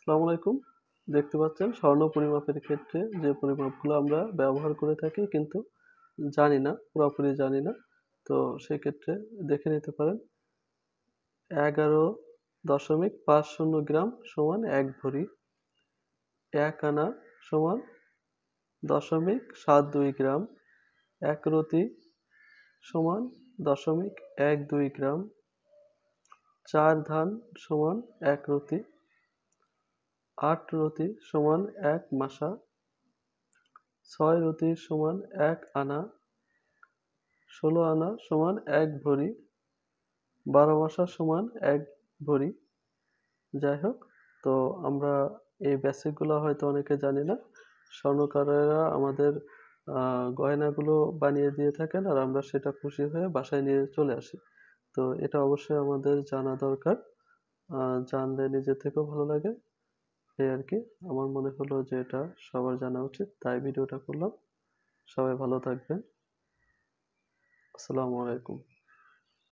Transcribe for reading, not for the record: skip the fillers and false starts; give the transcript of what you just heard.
আসসালামু আলাইকুম। দেখতে পাচ্ছেন স্বর্ণ পরিমাপের ক্ষেত্রে যে পরিমাপগুলো আমরা ব্যবহার করে থাকি কিন্তু জানি না, পুরাপুরি জানি না। তো সেক্ষেত্রে দেখে নিতে পারেন ১১.৫০ গ্রাম সমান ১ ভরি। ১ আনা সমান ০.৭২ গ্রাম। ১ রতি সমান ০.১২ গ্রাম। ৪ ধান সমান ১ রতি। ৮ রতি সমান ১ মাসা। ৬ রতি সমান ১ আনা। ১৬ আনা সমান ১ ভরি। ১২ মাসা সমান ১ ভরি। যাই হোক, তো আমরা এই বেসিক গুলা হয়তো অনেকে জানি না। স্বর্ণকারেরা আমাদের আ গয়নাগুলো বানিয়ে দিয়ে থাকেন আর আমরা সেটা খুশি হয়ে বাসায় নিয়ে চলে আসি। তো এটা অবশ্যই আমাদের জানা দরকার। আ জানলে নিজের থেকেও ভালো লাগে। এই আরকি। আমার মনে হলো যে এটা সবার জানা উচিত। তাই ভিডিওটা করলাম। সবাই ভালো থাকবেন। আসসালামু আলাইকুম।